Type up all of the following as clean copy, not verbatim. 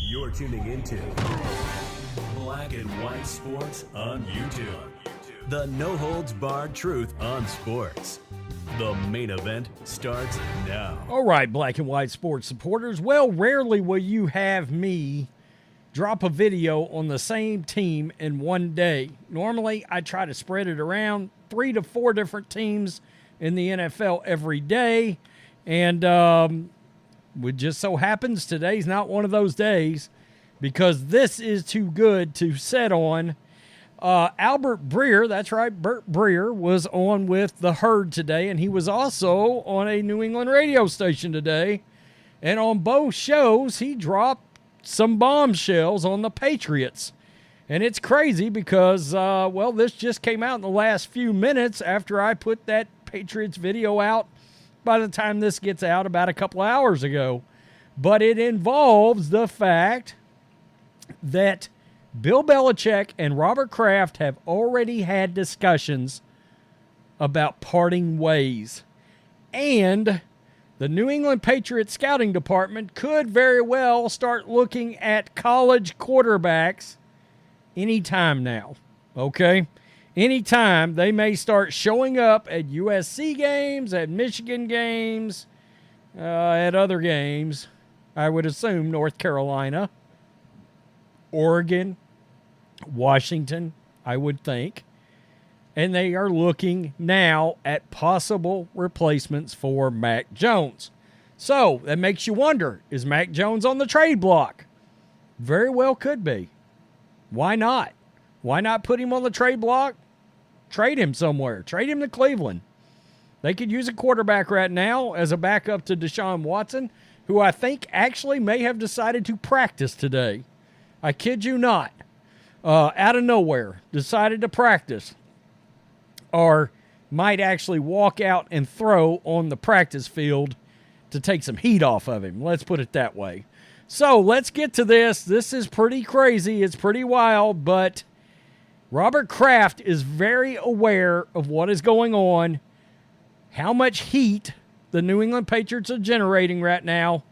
You're tuning into Black and White Sports on YouTube. The no-holds-barred truth on sports. The main event starts now. All right, Black and White Sports supporters. Well, rarely will you have me drop a video on the same team in one day. Normally, I try to spread it around 3 to 4 different teams in the NFL every day. And it just so happens today's not one of those days because this is too good to set on. Albert Breer, that's right, Bert Breer, was on with the Herd today, and he was also on a New England radio station today. And on both shows, he dropped some bombshells on the Patriots. And it's crazy because, this just came out in the last few minutes after I put that Patriots video out by the time this gets out about a couple of hours ago. But it involves the fact that Bill Belichick and Robert Kraft have already had discussions about parting ways. And the New England Patriots scouting department could very well start looking at college quarterbacks anytime now. Okay? Anytime they may start showing up at USC games, at Michigan games, at other games. I would assume North Carolina, Oregon, Washington, I would think. And they are looking now at possible replacements for Mac Jones. So that makes you wonder, is Mac Jones on the trade block? Very well could be. Why not? Why not put him on the trade block? Trade him somewhere. Trade him to Cleveland. They could use a quarterback right now as a backup to Deshaun Watson, who I think actually may have decided to practice today. I kid you not. Out of nowhere, decided to practice. Or might actually walk out and throw on the practice field to take some heat off of him. Let's put it that way. So let's get to this. This is pretty crazy. It's pretty wild, but Robert Kraft is very aware of what is going on, how much heat the New England Patriots are generating right now,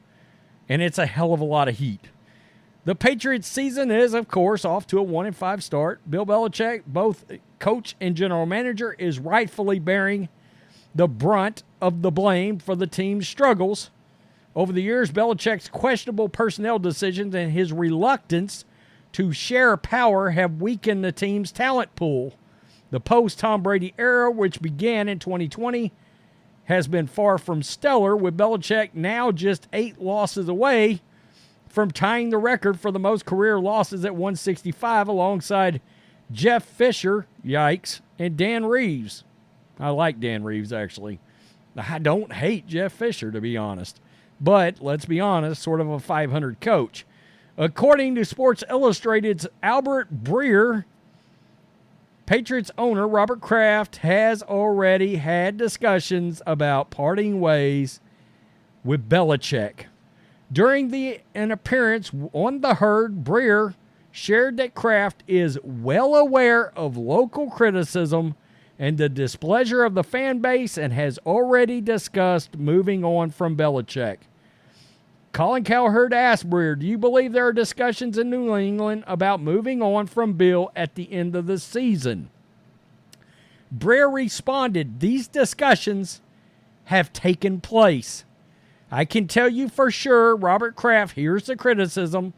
and it's a hell of a lot of heat. The Patriots season is, of course, off to a 1-5 start. Bill Belichick, both coach and general manager, is rightfully bearing the brunt of the blame for the team's struggles. Over the years, Belichick's questionable personnel decisions and his reluctance to share power have weakened the team's talent pool. The post-Tom Brady era, which began in 2020, has been far from stellar, with Belichick now just 8 losses away from tying the record for the most career losses at 165 alongside Jeff Fisher, yikes, and Dan Reeves. I like Dan Reeves, actually. I don't hate Jeff Fisher, to be honest. But, let's be honest, sort of a 500 coach. According to Sports Illustrated's Albert Breer, Patriots owner Robert Kraft has already had discussions about parting ways with Belichick. During an appearance on The Herd, Breer shared that Kraft is well aware of local criticism and the displeasure of the fan base and has already discussed moving on from Belichick. Colin Cowherd asked Breer, do you believe there are discussions in New England about moving on from Bill at the end of the season? Breer responded, these discussions have taken place. I can tell you for sure Robert Kraft hears the criticism.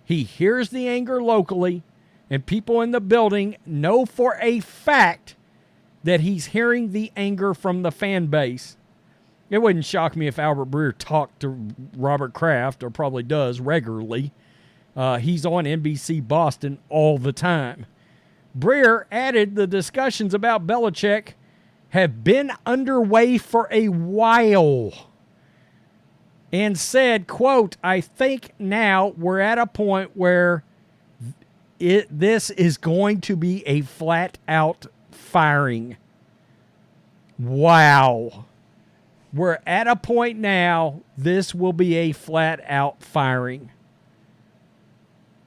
He hears the anger locally, and people in the building know for a fact that he's hearing the anger from the fan base. It wouldn't shock me if Albert Breer talked to Robert Kraft, or probably does regularly. He's on NBC Boston all the time. Breer added the discussions about Belichick have been underway for a while and said, quote, I think now we're at a point where this is going to be a flat-out firing. Wow. We're at a point now, this will be a flat-out firing.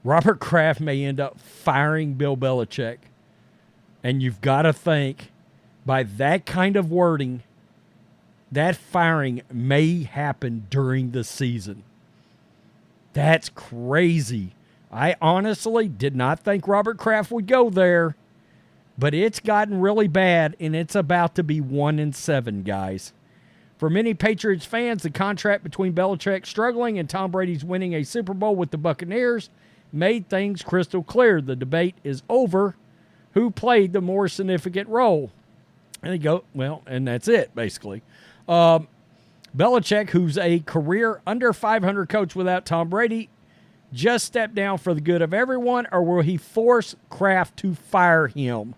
Robert Kraft may end up firing Bill Belichick. And you've got to think, by that kind of wording, that firing may happen during the season. That's crazy. I honestly did not think Robert Kraft would go there, but it's gotten really bad, and it's about to be 1-7, guys. For many Patriots fans, the contract between Belichick struggling and Tom Brady's winning a Super Bowl with the Buccaneers made things crystal clear. The debate is over. Who played the more significant role? And they go, well, and that's it, basically. Belichick, who's a career under 500 coach without Tom Brady, just step down for the good of everyone, or will he force Kraft to fire him?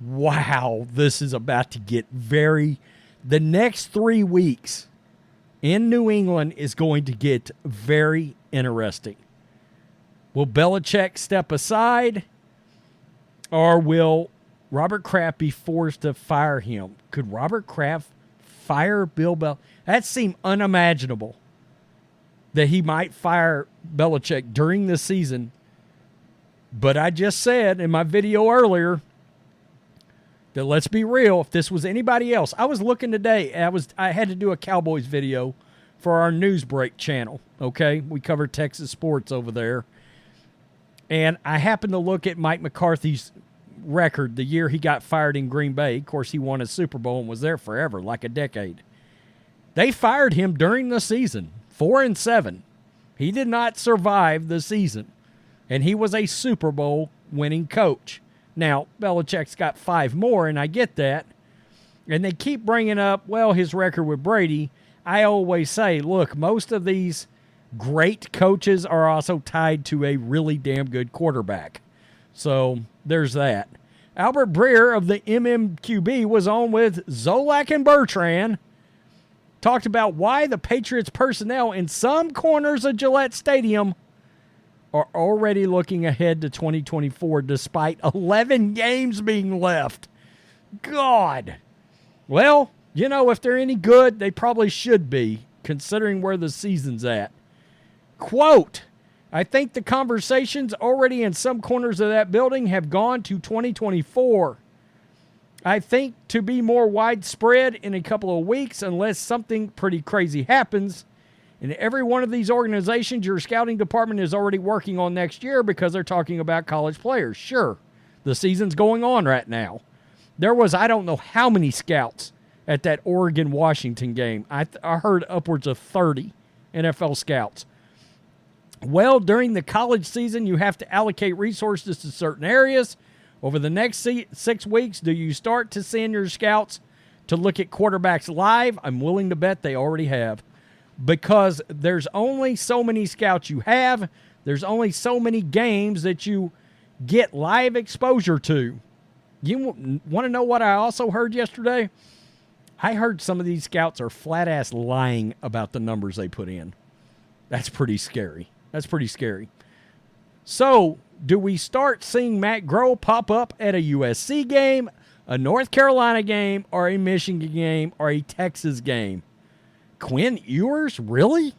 Wow, this is about to get very... The next 3 weeks in New England is going to get very interesting. Will Belichick step aside, or will Robert Kraft be forced to fire him? Could Robert Kraft fire Bill Belichick? That seemed unimaginable that he might fire Belichick during the season. But I just said in my video earlier that, let's be real, if this was anybody else. I was looking today. I had to do a Cowboys video for our news break channel, okay? We cover Texas sports over there. And I happened to look at Mike McCarthy's record the year he got fired in Green Bay. Of course, he won a Super Bowl and was there forever, like a decade. They fired him during the season, 4-7. He did not survive the season, and he was a Super Bowl winning coach. Now, Belichick's got 5 more, and I get that. And they keep bringing up, well, his record with Brady. I always say, look, most of these great coaches are also tied to a really damn good quarterback. So there's that. Albert Breer of the MMQB was on with Zolak and Bertrand. Talked about why the Patriots personnel in some corners of Gillette Stadium are already looking ahead to 2024 despite 11 games being left. God. Well, you know, if they're any good, they probably should be, considering where the season's at. Quote, I think the conversations already in some corners of that building have gone to 2024. I think to be more widespread in a couple of weeks, unless something pretty crazy happens. In every one of these organizations, your scouting department is already working on next year because they're talking about college players. Sure, the season's going on right now. There was, I don't know how many scouts at that Oregon-Washington game. I heard upwards of 30 NFL scouts. Well, during the college season, you have to allocate resources to certain areas. Over the next 6 weeks, do you start to send your scouts to look at quarterbacks live? I'm willing to bet they already have. Because there's only so many scouts you have. There's only so many games that you get live exposure to. You want to know what I also heard yesterday? I heard some of these scouts are flat-ass lying about the numbers they put in. That's pretty scary. That's pretty scary. So, do we start seeing Matt Groh pop up at a USC game, a North Carolina game, or a Michigan game, or a Texas game? Quinn Ewers? Really?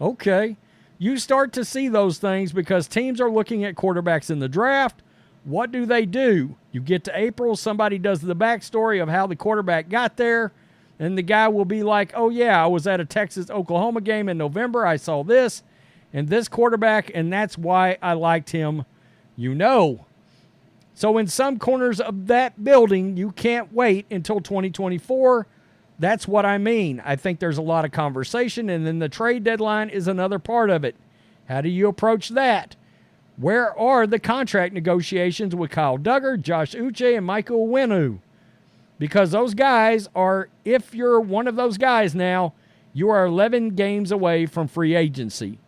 Okay. You start to see those things because teams are looking at quarterbacks in the draft. What do? You get to April, somebody does the backstory of how the quarterback got there, and the guy will be like, oh, yeah, I was at a Texas-Oklahoma game in November. I saw this and this quarterback, and that's why I liked him, you know. So in some corners of that building, you can't wait until 2024. That's what I mean. I think there's a lot of conversation, and then the trade deadline is another part of it. How do you approach that? Where are the contract negotiations with Kyle Duggar, Josh Uche, and Michael Winu? Because those guys are, if you're one of those guys now, you are 11 games away from free agency.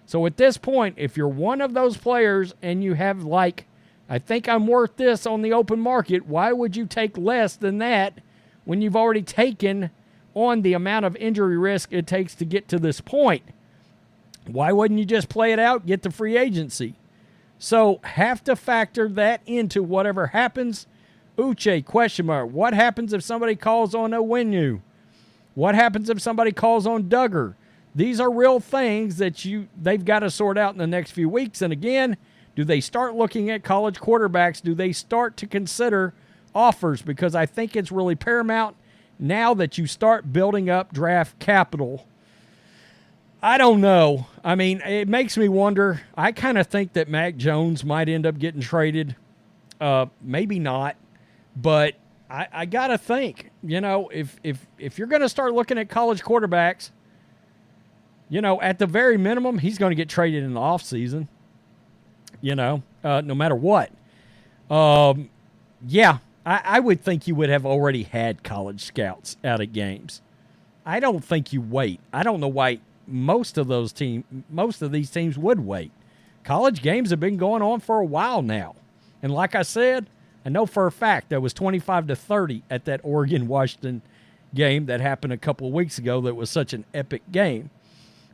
So at this point, if you're one of those players and you have like, I think I'm worth this on the open market, why would you take less than that when you've already taken on the amount of injury risk it takes to get to this point? Why wouldn't you just play it out, get the free agency? So have to factor that into whatever happens. Uche, question mark. What happens if somebody calls on Owenu? What happens if somebody calls on Duggar? These are real things that they've got to sort out in the next few weeks. And again, do they start looking at college quarterbacks? Do they start to consider offers? Because I think it's really paramount now that you start building up draft capital. I don't know. I mean, it makes me wonder. I kind of think that Mac Jones might end up getting traded. Maybe not, but I got to think, if you're going to start looking at college quarterbacks, at the very minimum, he's going to get traded in the offseason, no matter what. Yeah, I would think you would have already had college scouts out at games. I don't think you wait. I don't know why most of these teams would wait. College games have been going on for a while now. And like I said, I know for a fact that was 25-30 at that Oregon-Washington game that happened a couple of weeks ago that was such an epic game.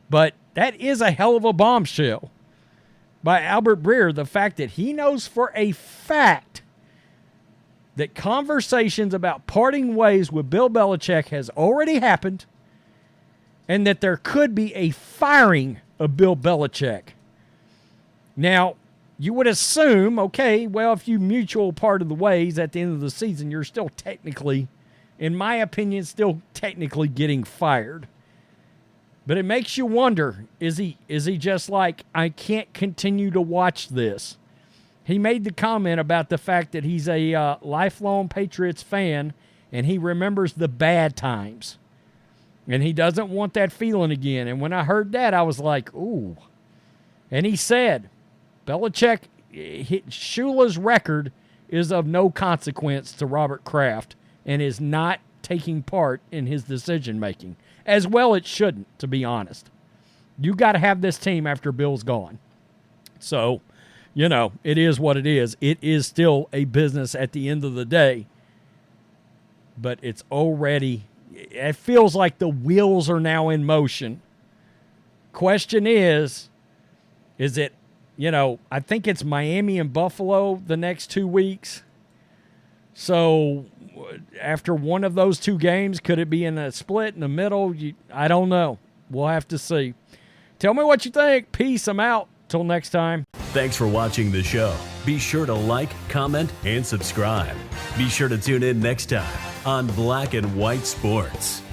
But that is a hell of a bombshell by Albert Breer, the fact that he knows for a fact that conversations about parting ways with Bill Belichick has already happened and that there could be a firing of Bill Belichick. Now, you would assume, okay, well, if you mutual part of the ways at the end of the season, you're still technically, in my opinion, getting fired. But it makes you wonder, is he just like, I can't continue to watch this? He made the comment about the fact that he's a lifelong Patriots fan and he remembers the bad times. And he doesn't want that feeling again. And when I heard that, I was like, ooh. And he said, Belichick, Shula's record is of no consequence to Robert Kraft and is not taking part in his decision-making. As well it shouldn't, to be honest. You got to have this team after Bill's gone. So, it is what it is. It is still a business at the end of the day. But it feels like the wheels are now in motion. Question is it, I think it's Miami and Buffalo the next 2 weeks. So after one of those two games, could it be in a split in the middle? I don't know. We'll have to see. Tell me what you think. Peace. I'm out. Till next time. Thanks for watching the show. Be sure to like, comment, and subscribe. Be sure to tune in next time on Black and White Sports.